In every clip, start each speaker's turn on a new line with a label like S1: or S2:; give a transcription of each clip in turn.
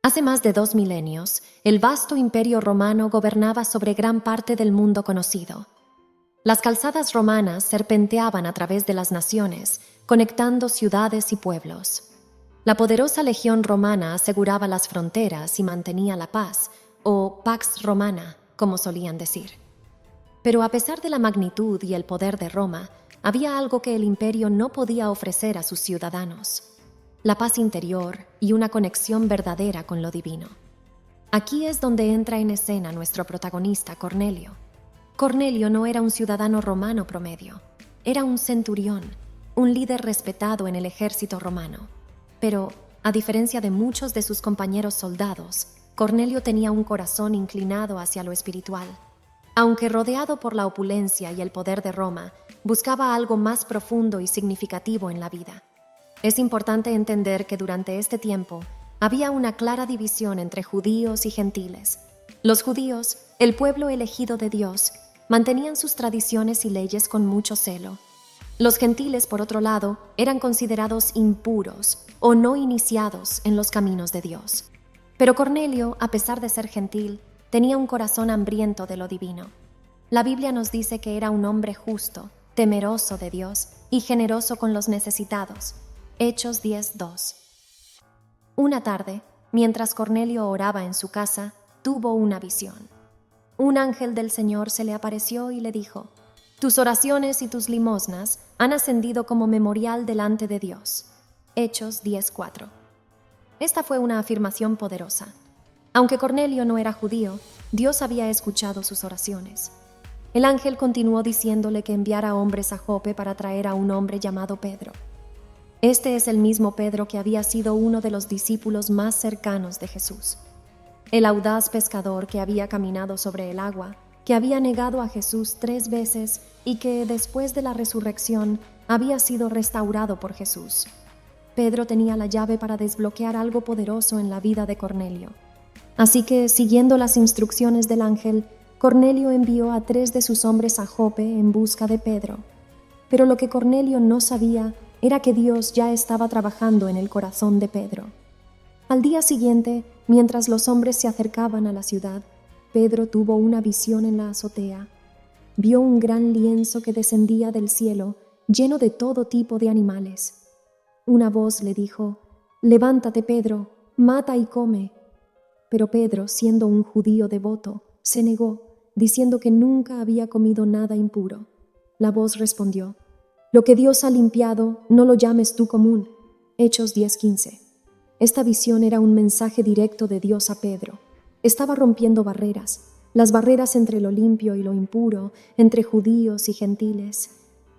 S1: Hace más de 2 milenios, el vasto imperio romano gobernaba sobre gran parte del mundo conocido. Las calzadas romanas serpenteaban a través de las naciones, conectando ciudades y pueblos. La poderosa legión romana aseguraba las fronteras y mantenía la paz, o Pax Romana, como solían decir. Pero a pesar de la magnitud y el poder de Roma, había algo que el imperio no podía ofrecer a sus ciudadanos: la paz interior y una conexión verdadera con lo divino. Aquí es donde entra en escena nuestro protagonista, Cornelio. Cornelio no era un ciudadano romano promedio, era un centurión, un líder respetado en el ejército romano. Pero, a diferencia de muchos de sus compañeros soldados, Cornelio tenía un corazón inclinado hacia lo espiritual. Aunque rodeado por la opulencia y el poder de Roma, buscaba algo más profundo y significativo en la vida. Es importante entender que durante este tiempo había una clara división entre judíos y gentiles. Los judíos, el pueblo elegido de Dios, mantenían sus tradiciones y leyes con mucho celo. Los gentiles, por otro lado, eran considerados impuros o no iniciados en los caminos de Dios. Pero Cornelio, a pesar de ser gentil, tenía un corazón hambriento de lo divino. La Biblia nos dice que era un hombre justo, temeroso de Dios y generoso con los necesitados. Hechos 10:2. Una tarde, mientras Cornelio oraba en su casa, tuvo una visión. Un ángel del Señor se le apareció y le dijo: «Tus oraciones y tus limosnas han ascendido como memorial delante de Dios». Hechos 10:4. Esta fue una afirmación poderosa. Aunque Cornelio no era judío, Dios había escuchado sus oraciones. El ángel continuó diciéndole que enviara hombres a Jope para traer a un hombre llamado Pedro. Este es el mismo Pedro que había sido uno de los discípulos más cercanos de Jesús. El audaz pescador que había caminado sobre el agua, que había negado a Jesús 3 veces y que, después de la resurrección, había sido restaurado por Jesús. Pedro tenía la llave para desbloquear algo poderoso en la vida de Cornelio. Así que, siguiendo las instrucciones del ángel, Cornelio envió a 3 de sus hombres a Jope en busca de Pedro. Pero lo que Cornelio no sabía era que Dios ya estaba trabajando en el corazón de Pedro. Al día siguiente, mientras los hombres se acercaban a la ciudad, Pedro tuvo una visión en la azotea. Vio un gran lienzo que descendía del cielo, lleno de todo tipo de animales. Una voz le dijo: «Levántate, Pedro, mata y come». Pero Pedro, siendo un judío devoto, se negó, diciendo que nunca había comido nada impuro. La voz respondió: «Lo que Dios ha limpiado, no lo llames tú común». Hechos 10:15. Esta visión era un mensaje directo de Dios a Pedro. Estaba rompiendo barreras, las barreras entre lo limpio y lo impuro, entre judíos y gentiles.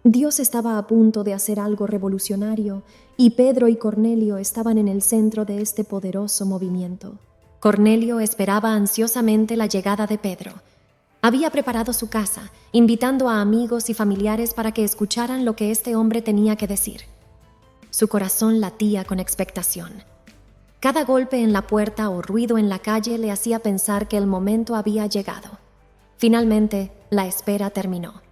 S1: Dios estaba a punto de hacer algo revolucionario, y Pedro y Cornelio estaban en el centro de este poderoso movimiento. Cornelio esperaba ansiosamente la llegada de Pedro. Había preparado su casa, invitando a amigos y familiares para que escucharan lo que este hombre tenía que decir. Su corazón latía con expectación. Cada golpe en la puerta o ruido en la calle le hacía pensar que el momento había llegado. Finalmente, la espera terminó.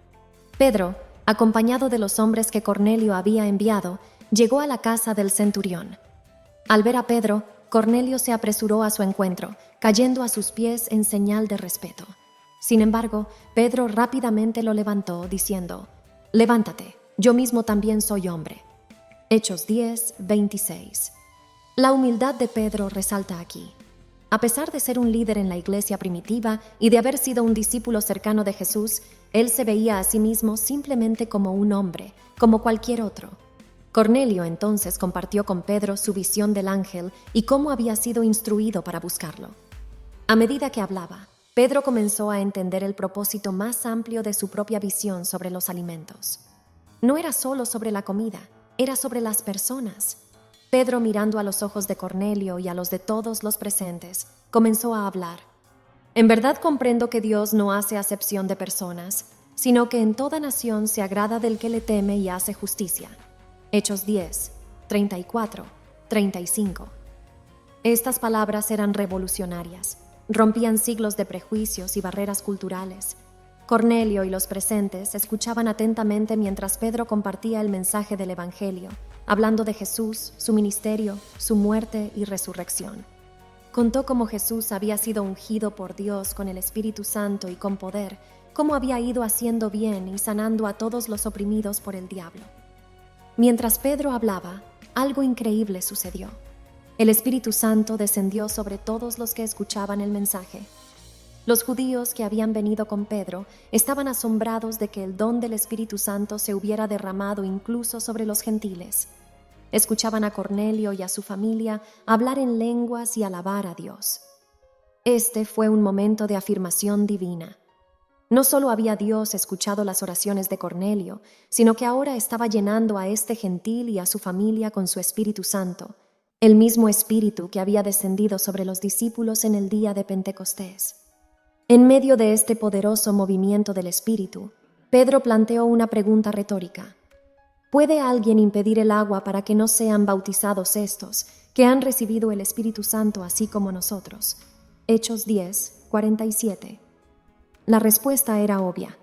S1: Pedro, acompañado de los hombres que Cornelio había enviado, llegó a la casa del centurión. Al ver a Pedro, Cornelio se apresuró a su encuentro, cayendo a sus pies en señal de respeto. Sin embargo, Pedro rápidamente lo levantó, diciendo: «Levántate, yo mismo también soy hombre». Hechos 10:26. La humildad de Pedro resalta aquí. A pesar de ser un líder en la iglesia primitiva y de haber sido un discípulo cercano de Jesús, él se veía a sí mismo simplemente como un hombre, como cualquier otro. Cornelio entonces compartió con Pedro su visión del ángel y cómo había sido instruido para buscarlo. A medida que hablaba, Pedro comenzó a entender el propósito más amplio de su propia visión sobre los alimentos. No era solo sobre la comida, era sobre las personas. Pedro, mirando a los ojos de Cornelio y a los de todos los presentes, comenzó a hablar. «En verdad comprendo que Dios no hace acepción de personas, sino que en toda nación se agrada del que le teme y hace justicia». Hechos 10:34-35. Estas palabras eran revolucionarias. Rompían siglos de prejuicios y barreras culturales. Cornelio y los presentes escuchaban atentamente mientras Pedro compartía el mensaje del Evangelio, hablando de Jesús, su ministerio, su muerte y resurrección. contó cómo Jesús había sido ungido por Dios con el Espíritu Santo y con poder, cómo había ido haciendo bien y sanando a todos los oprimidos por el diablo. Mientras Pedro hablaba, algo increíble sucedió. El Espíritu Santo descendió sobre todos los que escuchaban el mensaje. Los judíos que habían venido con Pedro estaban asombrados de que el don del Espíritu Santo se hubiera derramado incluso sobre los gentiles. Escuchaban a Cornelio y a su familia hablar en lenguas y alabar a Dios. Este fue un momento de afirmación divina. No solo había Dios escuchado las oraciones de Cornelio, sino que ahora estaba llenando a este gentil y a su familia con su Espíritu Santo, el mismo Espíritu que había descendido sobre los discípulos en el día de Pentecostés. En medio de este poderoso movimiento del Espíritu, Pedro planteó una pregunta retórica. ¿Puede alguien impedir el agua para que no sean bautizados estos, que han recibido el Espíritu Santo así como nosotros? Hechos 10, 47. La respuesta era obvia.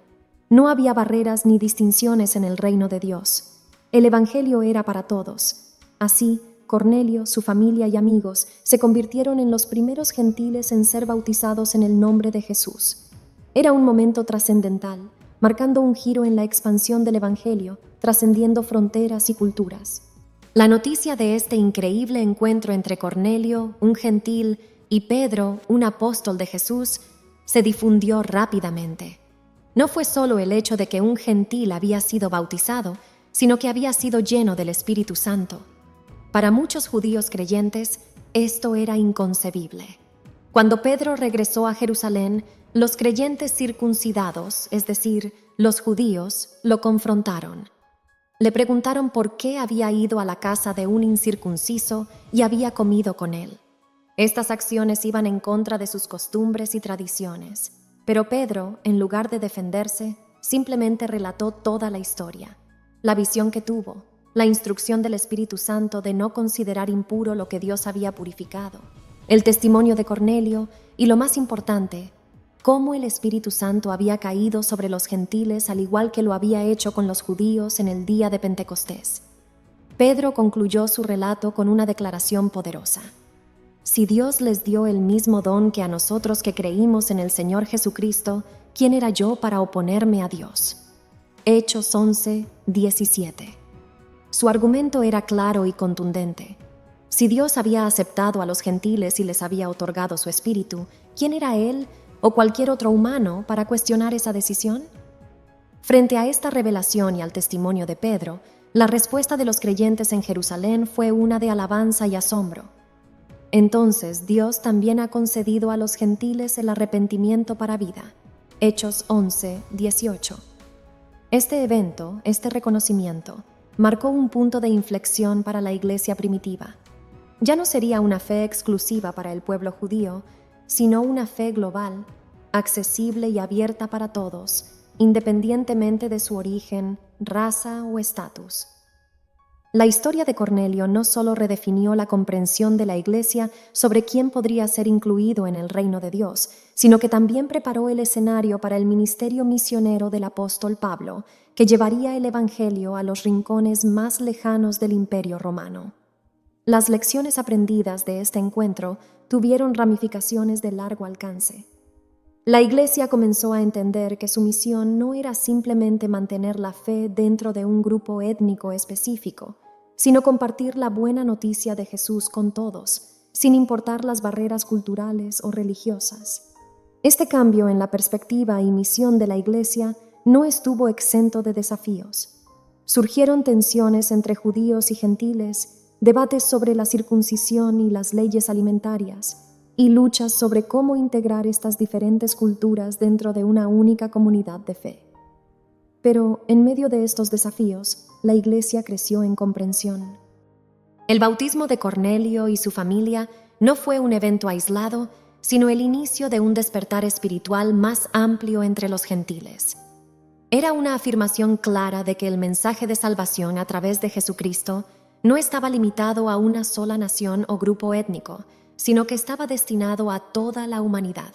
S1: No había barreras ni distinciones en el reino de Dios. El Evangelio era para todos. Así, Cornelio, su familia y amigos se convirtieron en los primeros gentiles en ser bautizados en el nombre de Jesús. Era un momento trascendental, marcando un giro en la expansión del Evangelio, trascendiendo fronteras y culturas. La noticia de este increíble encuentro entre Cornelio, un gentil, y Pedro, un apóstol de Jesús, se difundió rápidamente. No fue solo el hecho de que un gentil había sido bautizado, sino que había sido lleno del Espíritu Santo. Para muchos judíos creyentes, esto era inconcebible. Cuando Pedro regresó a Jerusalén, los creyentes circuncidados, es decir, los judíos, lo confrontaron. Le preguntaron por qué había ido a la casa de un incircunciso y había comido con él. Estas acciones iban en contra de sus costumbres y tradiciones, pero Pedro, en lugar de defenderse, simplemente relató toda la historia, la visión que tuvo, la instrucción del Espíritu Santo de no considerar impuro lo que Dios había purificado, el testimonio de Cornelio y, lo más importante, cómo el Espíritu Santo había caído sobre los gentiles al igual que lo había hecho con los judíos en el día de Pentecostés. Pedro concluyó su relato con una declaración poderosa. Si Dios les dio el mismo don que a nosotros que creímos en el Señor Jesucristo, ¿quién era yo para oponerme a Dios? Hechos 11, 17. Su argumento era claro y contundente. Si Dios había aceptado a los gentiles y les había otorgado su espíritu, ¿quién era él o cualquier otro humano para cuestionar esa decisión? Frente a esta revelación y al testimonio de Pedro, la respuesta de los creyentes en Jerusalén fue una de alabanza y asombro. Entonces Dios también ha concedido a los gentiles el arrepentimiento para vida. Hechos 11, 18. Este evento, este reconocimiento, marcó un punto de inflexión para la iglesia primitiva. Ya no sería una fe exclusiva para el pueblo judío, sino una fe global, accesible y abierta para todos, independientemente de su origen, raza o estatus. La historia de Cornelio no solo redefinió la comprensión de la Iglesia sobre quién podría ser incluido en el reino de Dios, sino que también preparó el escenario para el ministerio misionero del apóstol Pablo, que llevaría el Evangelio a los rincones más lejanos del Imperio Romano. Las lecciones aprendidas de este encuentro tuvieron ramificaciones de largo alcance. La Iglesia comenzó a entender que su misión no era simplemente mantener la fe dentro de un grupo étnico específico, sino compartir la buena noticia de Jesús con todos, sin importar las barreras culturales o religiosas. Este cambio en la perspectiva y misión de la Iglesia no estuvo exento de desafíos. Surgieron tensiones entre judíos y gentiles, debates sobre la circuncisión y las leyes alimentarias, y luchas sobre cómo integrar estas diferentes culturas dentro de una única comunidad de fe. Pero en medio de estos desafíos, la Iglesia creció en comprensión. El bautismo de Cornelio y su familia no fue un evento aislado, sino el inicio de un despertar espiritual más amplio entre los gentiles. Era una afirmación clara de que el mensaje de salvación a través de Jesucristo no estaba limitado a una sola nación o grupo étnico, sino que estaba destinado a toda la humanidad.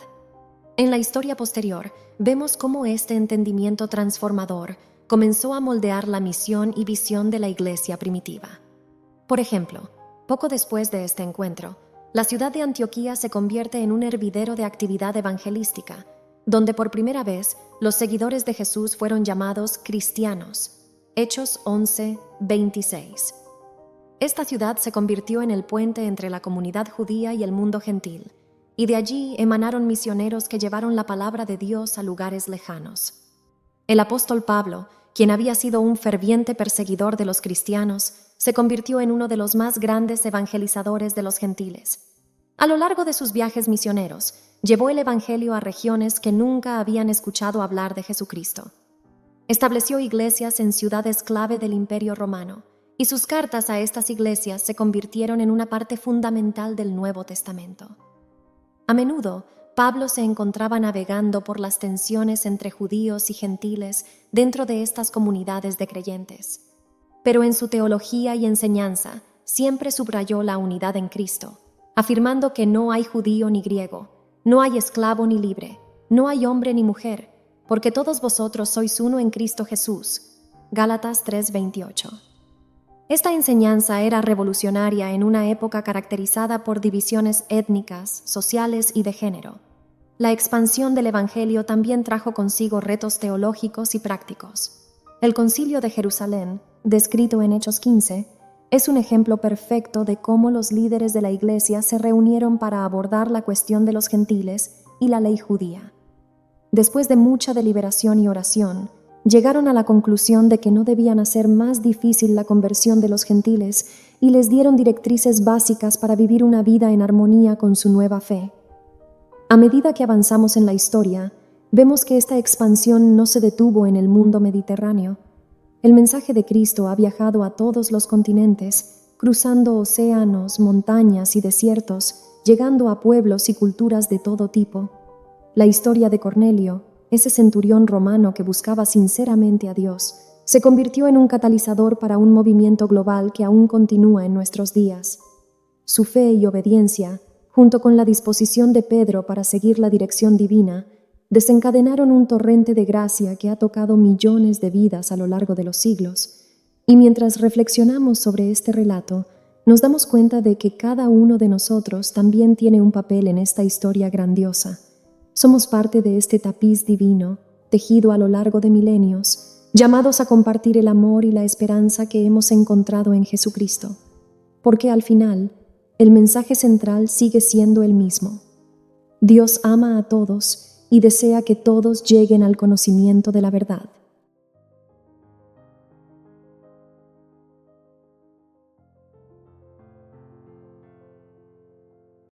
S1: En la historia posterior, vemos cómo este entendimiento transformador comenzó a moldear la misión y visión de la Iglesia primitiva. Por ejemplo, poco después de este encuentro, la ciudad de Antioquía se convierte en un hervidero de actividad evangelística, donde por primera vez los seguidores de Jesús fueron llamados cristianos. Hechos 11:26. Esta ciudad se convirtió en el puente entre la comunidad judía y el mundo gentil, y de allí emanaron misioneros que llevaron la palabra de Dios a lugares lejanos. El apóstol Pablo, quien había sido un ferviente perseguidor de los cristianos, se convirtió en uno de los más grandes evangelizadores de los gentiles. A lo largo de sus viajes misioneros, llevó el evangelio a regiones que nunca habían escuchado hablar de Jesucristo. Estableció iglesias en ciudades clave del Imperio Romano, y sus cartas a estas iglesias se convirtieron en una parte fundamental del Nuevo Testamento. A menudo, Pablo se encontraba navegando por las tensiones entre judíos y gentiles dentro de estas comunidades de creyentes. Pero en su teología y enseñanza siempre subrayó la unidad en Cristo, afirmando que no hay judío ni griego, no hay esclavo ni libre, no hay hombre ni mujer, porque todos vosotros sois uno en Cristo Jesús. Gálatas 3:28. Esta enseñanza era revolucionaria en una época caracterizada por divisiones étnicas, sociales y de género. La expansión del Evangelio también trajo consigo retos teológicos y prácticos. El Concilio de Jerusalén, descrito en Hechos 15, es un ejemplo perfecto de cómo los líderes de la Iglesia se reunieron para abordar la cuestión de los gentiles y la ley judía. Después de mucha deliberación y oración, llegaron a la conclusión de que no debían hacer más difícil la conversión de los gentiles y les dieron directrices básicas para vivir una vida en armonía con su nueva fe. A medida que avanzamos en la historia, vemos que esta expansión no se detuvo en el mundo mediterráneo. El mensaje de Cristo ha viajado a todos los continentes, cruzando océanos, montañas y desiertos, llegando a pueblos y culturas de todo tipo. La historia de Cornelio, ese centurión romano que buscaba sinceramente a Dios, se convirtió en un catalizador para un movimiento global que aún continúa en nuestros días. Su fe y obediencia, junto con la disposición de Pedro para seguir la dirección divina, desencadenaron un torrente de gracia que ha tocado millones de vidas a lo largo de los siglos. Y mientras reflexionamos sobre este relato, nos damos cuenta de que cada uno de nosotros también tiene un papel en esta historia grandiosa. Somos parte de este tapiz divino, tejido a lo largo de milenios, llamados a compartir el amor y la esperanza que hemos encontrado en Jesucristo. Porque al final, el mensaje central sigue siendo el mismo. Dios ama a todos y desea que todos lleguen al conocimiento de la verdad.